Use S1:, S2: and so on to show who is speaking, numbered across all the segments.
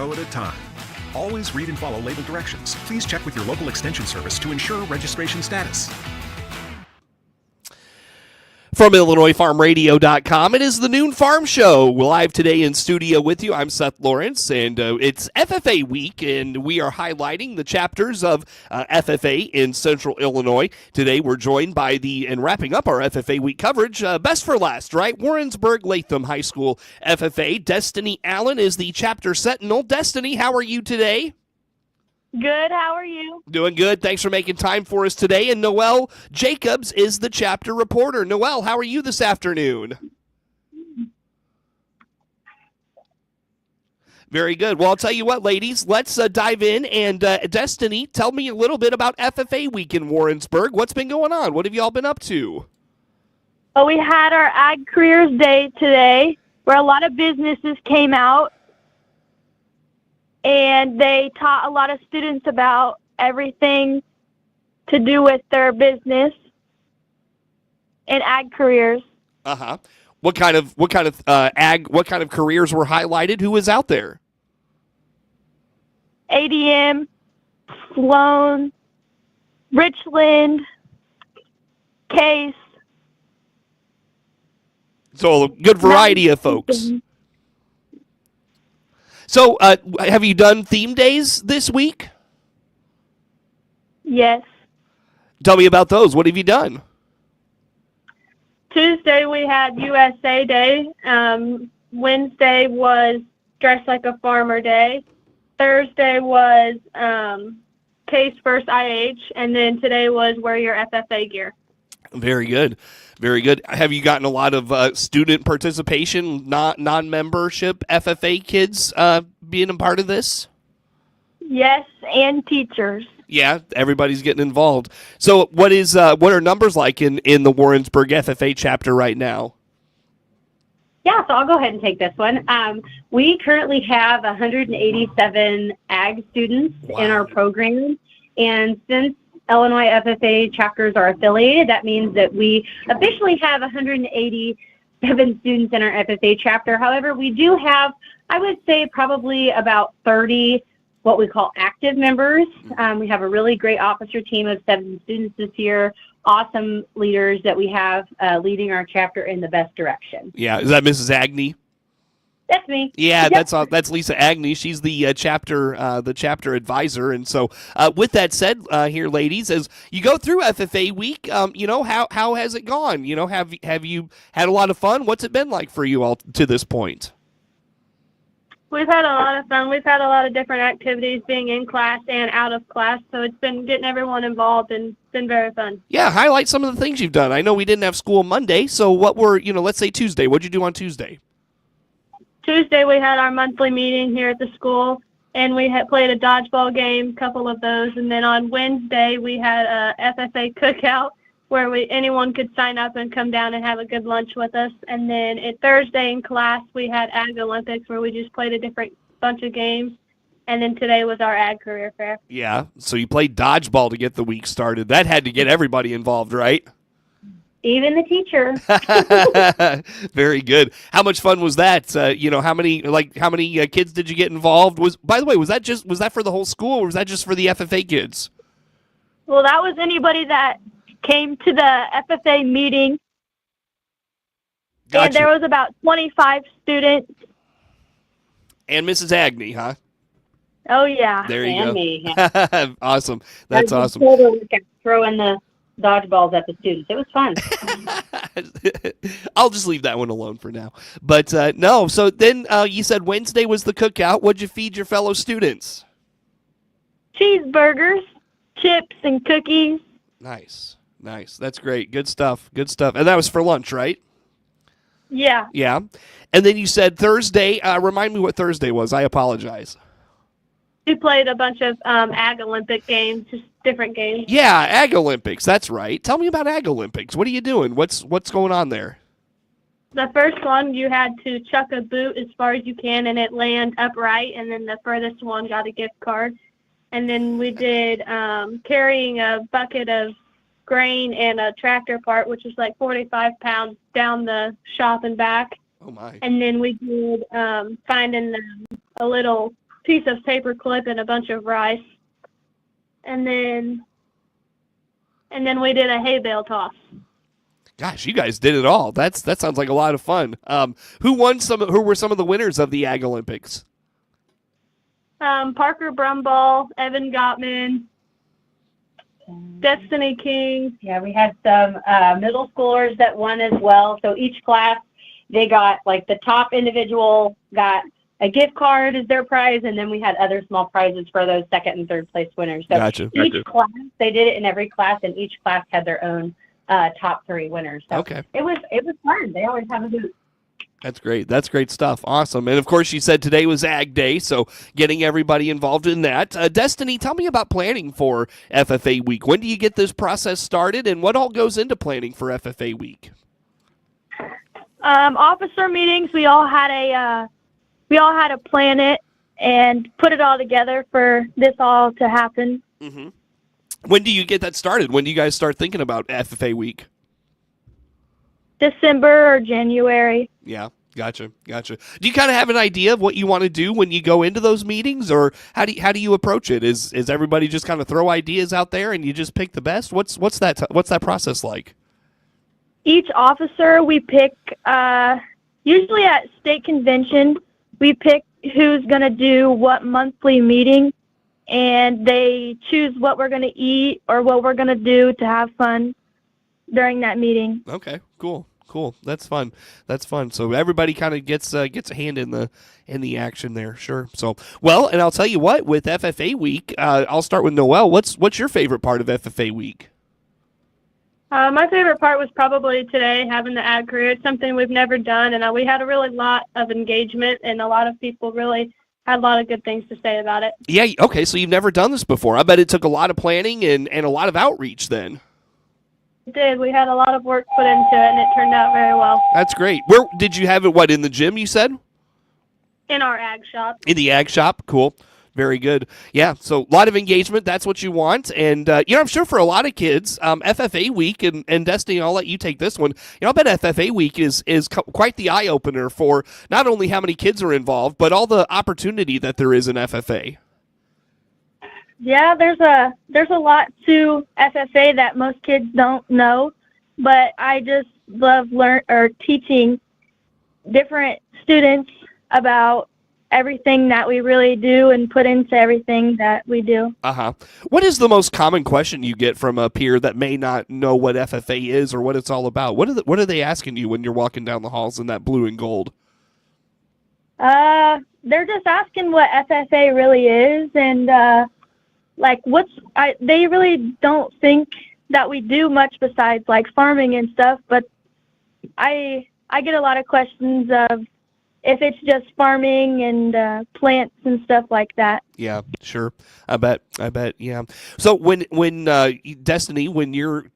S1: row at a time. Always read and follow label directions. Please check with your local extension service to ensure registration status.
S2: From IllinoisFarmRadio.com, it is the Noon Farm Show. We're live today in studio with you. I'm Seth Lawrence, and it's FFA week, and we are highlighting the chapters of FFA in Central Illinois. Today we're joined by and wrapping up our FFA week coverage, best for last, right? Warrensburg-Latham High School FFA. Destiny Allen is the chapter sentinel. Destiny, how are you today?
S3: Good. How are you?
S2: Doing good. Thanks for making time for us today. And Noelle Jacobs is the chapter reporter. Noelle, how are you this afternoon? Very good. Well, I'll tell you what, ladies, let's dive in. And Destiny, tell me a little bit about FFA Week in Warrensburg. What's been going on? What have you all been up to?
S3: Well, we had our Ag Careers Day today, where a lot of businesses came out. And they taught a lot of students about everything to do with their business and ag careers.
S2: What kind of careers were highlighted? Who was out there?
S3: ADM, Sloan, Richland, Case.
S2: So a good variety of folks. So, have you done theme days this week?
S3: Yes.
S2: Tell me about those. What have you done?
S3: Tuesday we had USA Day. Wednesday was Dress Like a Farmer Day. Thursday was Case vs. IH. And then today was Wear Your FFA Gear.
S2: Very good. Very good. Have you gotten a lot of student participation, non-membership FFA kids being a part of this?
S3: Yes, and teachers.
S2: Yeah, everybody's getting involved. So what are numbers like in the Warrensburg FFA chapter right now?
S4: Yeah, so I'll go ahead and take this one. We currently have 187 ag students in our program, and since Illinois FFA chapters are affiliated, that means that we officially have 187 students in our FFA chapter. However, we do have, I would say, probably about 30 what we call active members. We have a really great officer team of 7 students this year, awesome leaders that we have leading our chapter in the best direction.
S2: Yeah, is that Mrs. Agnew?
S4: That's me.
S2: Yeah, that's Lisa Agnew. She's the chapter advisor. And so, with that said, here, ladies, as you go through FFA week, how has it gone? Have you had a lot of fun? What's it been like for you all to this point?
S3: We've had a lot of fun. We've had a lot of different activities being in class and out of class, so it's been getting everyone involved and it's been very fun. Yeah,
S2: highlight some of the things you've done. I know we didn't have school Monday, so what were, let's say Tuesday. What'd you do on Tuesday?
S3: Tuesday we had our monthly meeting here at the school, and we had played a dodgeball game, a couple of those. And then on Wednesday we had a FFA cookout where anyone could sign up and come down and have a good lunch with us. And then at Thursday in class we had Ag Olympics where we just played a different bunch of games. And then today was our Ag Career Fair. Yeah,
S2: so you played dodgeball to get the week started. That had to get everybody involved, right?
S4: Even the teacher.
S2: Very good. How much fun was that? How many kids did you get involved? By the way, was that for the whole school, or was that just for the FFA kids?
S3: Well, that was anybody that came to the FFA meeting. Gotcha. And there was about 25 students.
S2: And Mrs. Agnew, huh?
S3: Oh yeah.
S2: There you go.
S4: Me. Yeah.
S2: Awesome. That's awesome.
S4: Throwing the dodgeballs at the students. It was fun.
S2: I'll just leave that one alone for now. But no, so then you said Wednesday was the cookout. What'd you feed your fellow students?
S3: Cheeseburgers, chips, and cookies.
S2: Nice. That's great. Good stuff. And that was for lunch, right?
S3: Yeah.
S2: Yeah. And then you said Thursday. Remind me what Thursday was. I apologize.
S3: We played a bunch of Ag Olympic games, just different games.
S2: Yeah, Ag Olympics. That's right. Tell me about Ag Olympics. What are you doing? What's going on there?
S3: The first one, you had to chuck a boot as far as you can, and it land upright, and then the furthest one got a gift card. And then we did carrying a bucket of grain and a tractor part, which was like 45 pounds, down the shop and back.
S2: Oh, my.
S3: And then we did finding a little piece of paper clip and a bunch of rice. And then we did a hay bale toss.
S2: Gosh, you guys did it all. That sounds like a lot of fun. Who were some of the winners of the Ag Olympics?
S3: Parker Brumball, Evan Gottman, Destiny King.
S4: Yeah, we had some middle schoolers that won as well. So each class, they got, like, the top individual got a gift card as their prize, and then we had other small prizes for those second and third place winners. So
S2: Gotcha.
S4: Each class, they did it in every class, and each class had their own top 3 winners. So
S2: Okay.
S4: It was fun. They always have a hoot.
S2: That's great. That's great stuff. Awesome. And, of course, you said today was Ag Day, so getting everybody involved in that. Destiny, tell me about planning for FFA Week. When do you get this process started, and what all goes into planning for FFA Week?
S3: Officer meetings, we all had to plan it and put it all together for this all to happen.
S2: Mm-hmm. When do you get that started? When do you guys start thinking about FFA Week?
S3: December or January.
S2: Yeah, gotcha. Do you kind of have an idea of what you want to do when you go into those meetings, or how do you approach it? Is everybody just kind of throw ideas out there and you just pick the best? What's that process like?
S3: Each officer we pick, usually at state convention, we pick who's going to do what monthly meeting, and they choose what we're going to eat or what we're going to do to have fun during that meeting.
S2: Okay, cool. That's fun. So everybody kind of gets a hand in the action there. Sure. So, well, and I'll tell you what, with FFA Week, I'll start with Noelle. What's your favorite part of FFA Week?
S3: My favorite part was probably today, having the ag career. It's something we've never done, and we had a really lot of engagement, and a lot of people really had a lot of good things to say about it.
S2: Yeah, okay, so you've never done this before. I bet it took a lot of planning and a lot of outreach then.
S3: It did. We had a lot of work put into it, and it turned out very well.
S2: That's great. Where did you have it, in the gym, you said?
S3: In our ag shop.
S2: In the ag shop? Cool. Very good. Yeah, so a lot of engagement. That's what you want. And, I'm sure for a lot of kids, FFA Week, and Destiny, I'll let you take this one. I bet FFA Week is quite the eye-opener for not only how many kids are involved, but all the opportunity that there is in FFA.
S3: Yeah, there's a lot to FFA that most kids don't know, but I just love teaching different students about everything that we really do and put into everything that we do.
S2: Uh-huh. What is the most common question you get from a peer that may not know what FFA is or what it's all about? What are they asking you when you're walking down the halls in that blue and gold?
S3: They're just asking what FFA really is, and they really don't think that we do much besides like farming and stuff, but I get a lot of questions of if it's just farming and plants and stuff like that.
S2: Yeah, sure. I bet. Yeah. So when Destiny, when you're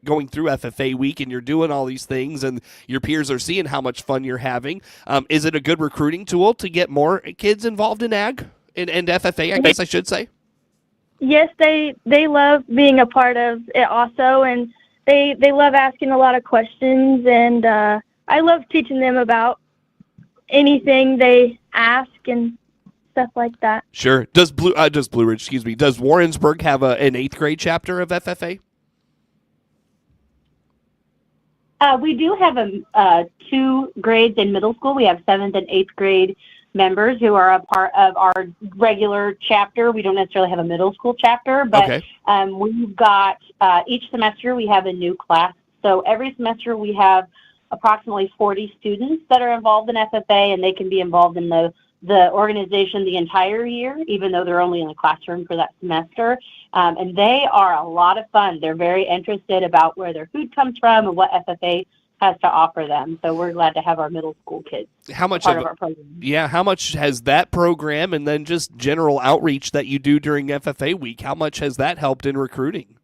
S2: going through FFA Week and you're doing all these things and your peers are seeing how much fun you're having, is it a good recruiting tool to get more kids involved in ag and FFA? I guess I should say.
S3: Yes, they love being a part of it also, and they love asking a lot of questions, and I love teaching them about anything they ask and stuff like that.
S2: Sure. Does Blue Ridge, does Warrensburg have an 8th grade chapter of FFA?
S4: We do have 2 grades in middle school. We have 7th and 8th grade members who are a part of our regular chapter. We don't necessarily have a middle school chapter, but okay. We've got each semester we have a new class. So every semester we have approximately 40 students that are involved in FFA, and they can be involved in the organization the entire year, even though they're only in the classroom for that semester. And they are a lot of fun. They're very interested about where their food comes from and what FFA has to offer them. So we're glad to have our middle school kids part of our program.
S2: Yeah, how much has that program and then just general outreach that you do during FFA Week, how much has that helped in recruiting?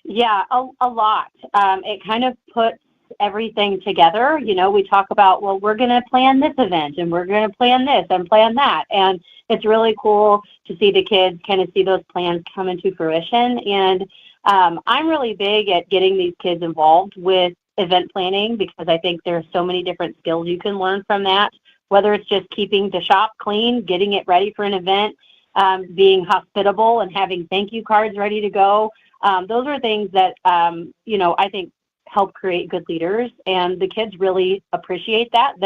S4: Yeah, a lot. It kind of puts everything together. We talk about, well, we're going to plan this event and we're going to plan this and plan that. And it's really cool to see the kids kind of see those plans come into fruition. And I'm really big at getting these kids involved with event planning because I think there's so many different skills you can learn from that whether it's just keeping the shop clean, getting it ready for an event, being hospitable and having thank you cards ready to go. Those are things that, I think help create good leaders, and the kids really appreciate that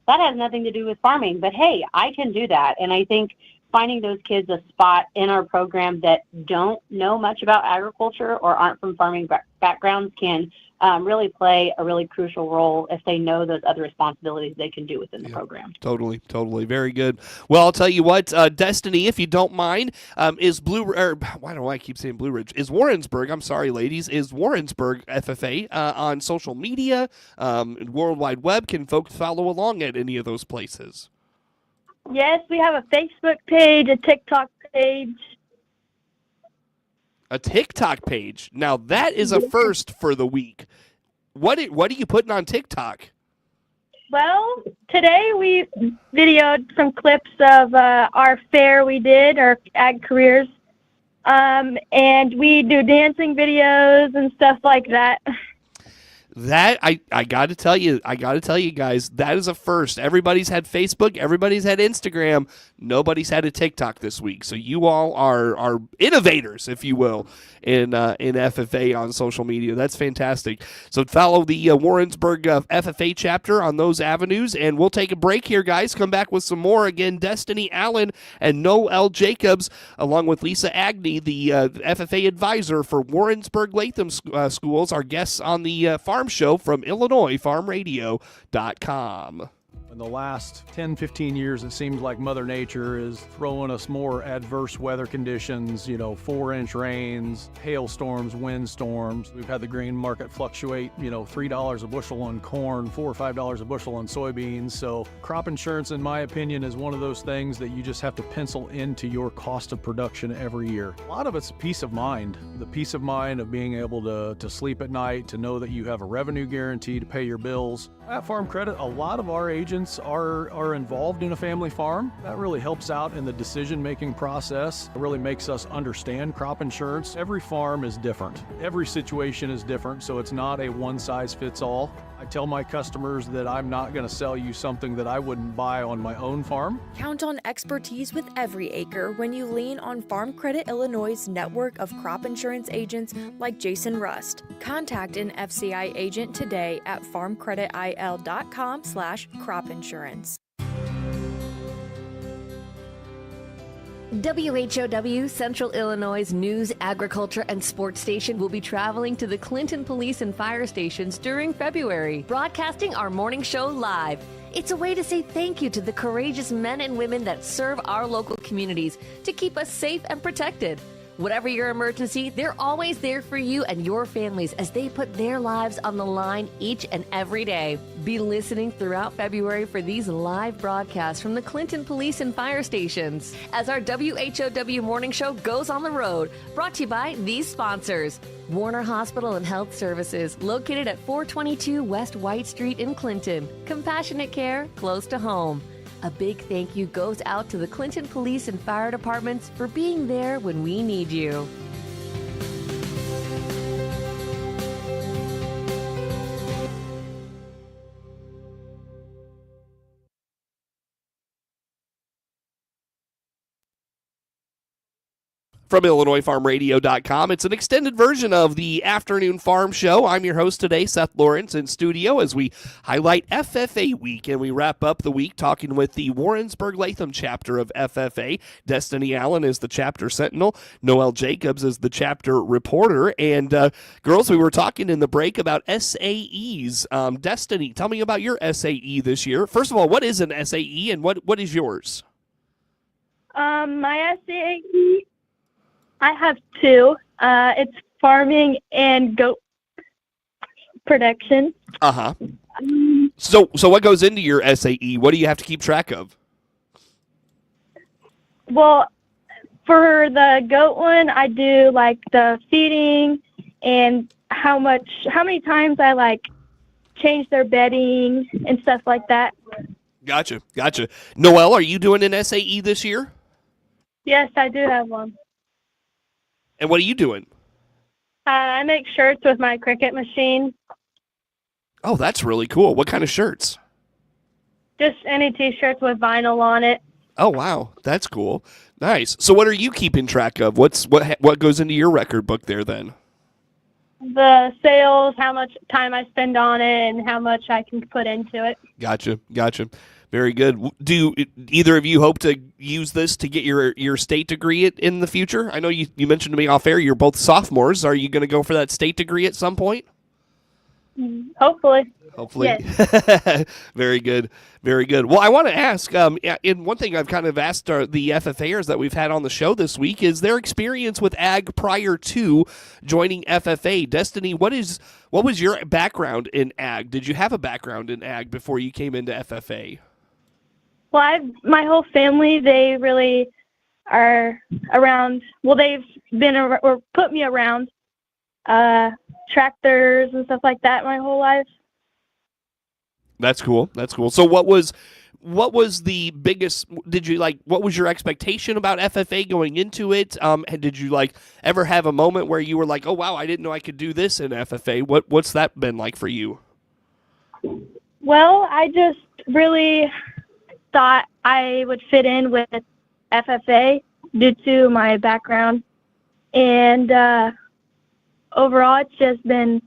S4: has nothing to do with farming, but hey, I can do that. And I think finding those kids a spot in our program that don't know much about agriculture or aren't from farming backgrounds can really play a really crucial role if they know those other responsibilities they can do within the program.
S2: Totally. Very good. Well, I'll tell you what, Destiny, if you don't mind, is why do I keep saying Blue Ridge? Is Warrensburg, I'm sorry, ladies, is Warrensburg FFA on social media, World Wide Web? Can folks follow along at any of those places?
S3: Yes, we have a Facebook page, a TikTok page.
S2: A TikTok page. Now, that is a first for the week. What are you putting on TikTok?
S3: Well, today we videoed some clips of our fair we did, our ag careers, and we do dancing videos and stuff like that.
S2: That I got to tell you guys, that is a first. Everybody's had Facebook, everybody's had Instagram, nobody's had a TikTok this week. So you all are innovators, if you will, in FFA on social media. That's fantastic. So follow the Warrensburg FFA chapter on those avenues, and we'll take a break here, guys. Come back with some more. Again, Destiny Allen and Noel Jacobs, along with Lisa Agnew, the FFA advisor for Warrensburg-Latham schools, our guests on the Farm Show from IllinoisFarmRadio.com.
S5: In the last 10, 15 years, it seems like Mother Nature is throwing us more adverse weather conditions, 4-inch rains, hailstorms, windstorms. We've had the grain market fluctuate, $3 a bushel on corn, $4 or $5 a bushel on soybeans. So crop insurance, in my opinion, is one of those things that you just have to pencil into your cost of production every year. A lot of it's peace of mind, the peace of mind of being able to sleep at night, to know that you have a revenue guarantee to pay your bills. At Farm Credit, a lot of our agents are involved in a family farm. That really helps out in the decision-making process. It really makes us understand crop insurance. Every farm is different. Every situation is different, so it's not a one-size-fits-all. I tell my customers that I'm not going to sell you something that I wouldn't buy on my own farm.
S6: Count on expertise with every acre when you lean on Farm Credit Illinois' network of crop insurance agents like Jason Rust. Contact an FCI agent today at farmcreditil.com/crop insurance.
S7: WHOW Central Illinois News, Agriculture, and Sports Station will be traveling to the Clinton Police and Fire Stations during February, broadcasting our morning show live. It's a way to say thank you to the courageous men and women that serve our local communities to keep us safe and protected. Whatever your emergency, they're always there for you and your families as they put their lives on the line each and every day. Be listening throughout February for these live broadcasts from the Clinton Police and Fire Stations as our WHOW Morning Show goes on the road. Brought to you by these sponsors: Warner Hospital and Health Services, located at 422 West White Street in Clinton. Compassionate care close to home. A big thank you goes out to the Clinton Police and Fire Departments for being there when we need you.
S2: From IllinoisFarmRadio.com. It's an extended version of the Afternoon Farm Show. I'm your host today, Seth Lawrence, in studio as we highlight FFA Week, and we wrap up the week talking with the Warrensburg-Latham chapter of FFA. Destiny Allen is the chapter sentinel. Noel Jacobs is the chapter reporter. And girls, we were talking in the break about SAEs. Destiny, tell me about your SAE this year. First of all, what is an SAE, and what is yours?
S3: My SAE, I have two. It's farming and goat production.
S2: Uh-huh. So what goes into your SAE? What do you have to keep track of?
S3: Well, for the goat one, I do like the feeding and how many times I change their bedding and stuff like that.
S2: Gotcha. Noelle, are you doing an SAE this year?
S3: Yes, I do have one.
S2: And what are you doing?
S3: I make shirts with my Cricut machine.
S2: Oh, that's really cool. What kind of shirts?
S3: Just any T-shirts with vinyl on it.
S2: Oh, wow. That's cool. Nice. So what are you keeping track of? What goes into your record book there then?
S3: The sales, how much time I spend on it, and how much I can put into it.
S2: Gotcha. Very good. Do either of you hope to use this to get your state degree in the future? I know you mentioned to me off air you're both sophomores. Are you going to go for that state degree at some point?
S3: Hopefully.
S2: Yes. Very good. Well, I want to ask, and one thing I've kind of asked the FFAers that we've had on the show this week is their experience with ag prior to joining FFA. Destiny, what was your background in ag? Did you have a background in ag before you came into FFA?
S3: Well, my whole family, they really are around. Well, they've been or put me around tractors and stuff like that my whole life.
S2: That's cool. So what was the biggest, what was your expectation about FFA going into it? And did you ever have a moment where you were like, oh wow, I didn't know I could do this in FFA? What's that been like for you?
S3: Well, I just really thought I would fit in with FFA due to my background. And overall, it's been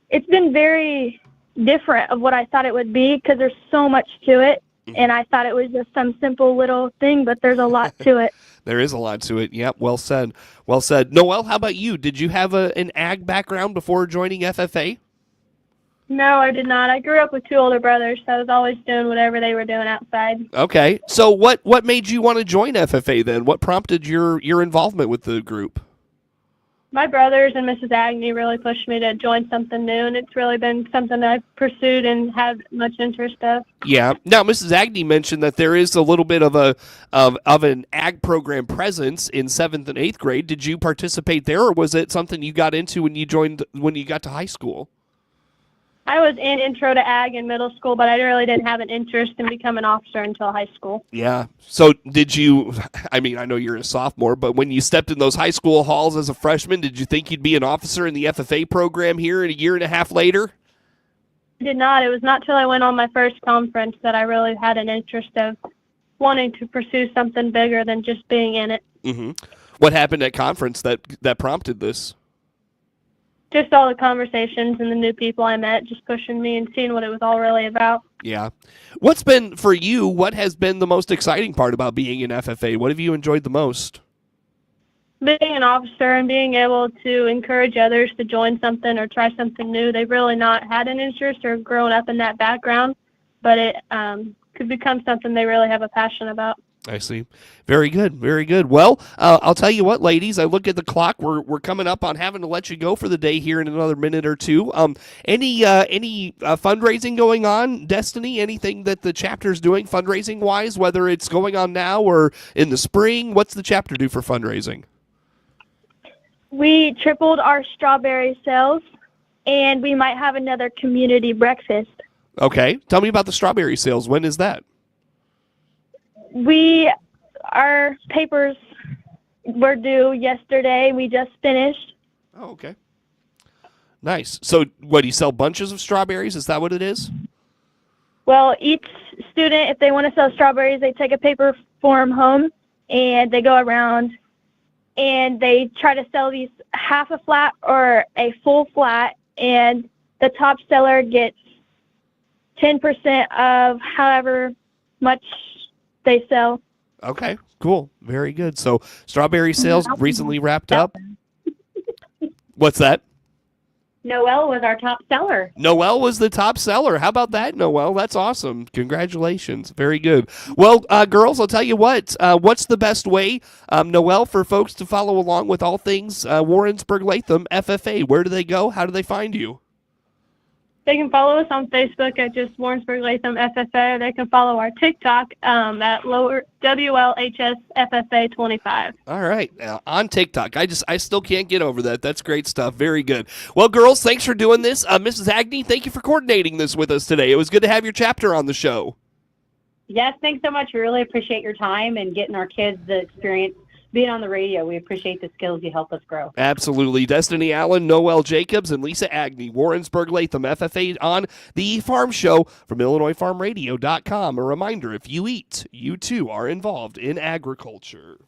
S3: very different of what I thought it would be because there's so much to it. And I thought it was just some simple little thing, but there's a lot to it.
S2: There is a lot to it. Yep, well said. Noelle, how about you? Did you have an ag background before joining FFA?
S3: No, I did not. I grew up with two older brothers, so I was always doing whatever they were doing outside.
S2: Okay. So what made you want to join FFA then? What prompted your involvement with the group?
S3: My brothers and Mrs. Agnew really pushed me to join something new, and it's really been something that I've pursued and had much interest of. Yeah.
S2: Now, Mrs. Agnew mentioned that there is a little bit of an ag program presence in 7th and 8th grade. Did you participate there, or was it something you got into when you got to high school?
S3: I was in Intro to Ag in middle school, but I really didn't have an interest in becoming an officer until high school.
S2: Yeah. So did you, I know you're a sophomore, but when you stepped in those high school halls as a freshman, did you think you'd be an officer in the FFA program here in a year and a half later?
S3: I did not. It was not till I went on my first conference that I really had an interest of wanting to pursue something bigger than just being in it.
S2: Mm-hmm. What happened at conference that prompted this?
S3: Just all the conversations and the new people I met just pushing me and seeing what it was all really about.
S2: Yeah. What has been the most exciting part about being in FFA? What have you enjoyed the most?
S3: Being an officer and being able to encourage others to join something or try something new. They've really not had an interest or grown up in that background, but it could become something they really have a passion about.
S2: I see. Very good. Well, I'll tell you what, ladies, I look at the clock. We're coming up on having to let you go for the day here in another minute or two. Any fundraising going on, Destiny? Anything that the chapter's doing fundraising-wise, whether it's going on now or in the spring? What's the chapter do for fundraising?
S3: We tripled our strawberry sales, and we might have another community breakfast.
S2: Okay. Tell me about the strawberry sales. When is that?
S3: Our papers were due yesterday. We just finished.
S2: Oh, okay. Nice. So what, do you sell bunches of strawberries? Is that what it is?
S3: Well, each student, if they want to sell strawberries, they take a paper form home, and they go around, and they try to sell these half a flat or a full flat, and the top seller gets 10% of however much they sell.
S2: Okay, cool. Very good. So strawberry sales recently wrapped up. What's that?
S4: Noelle was our top seller.
S2: Noelle was the top seller. How about that, Noelle? That's awesome. Congratulations. Very good. Well, girls, I'll tell you what. What's the best way, Noelle, for folks to follow along with all things Warrensburg-Latham FFA? Where do they go? How do they find you?
S3: They can follow us on Facebook at just Warrensburg-Latham FFA. They can follow our TikTok at WLHS FFA 25.
S2: All right. On TikTok. I still can't get over that. That's great stuff. Very good. Well, girls, thanks for doing this. Mrs. Agnew, thank you for coordinating this with us today. It was good to have your chapter on the show.
S4: Yes, thanks so much. We really appreciate your time and getting our kids the experience being on the radio. We appreciate the skills you help us grow.
S2: Absolutely. Destiny Allen, Noel Jacobs, and Lisa Agnew, Warrensburg-Latham FFA on the Farm Show from IllinoisFarmRadio.com. A reminder, if you eat, you too are involved in agriculture.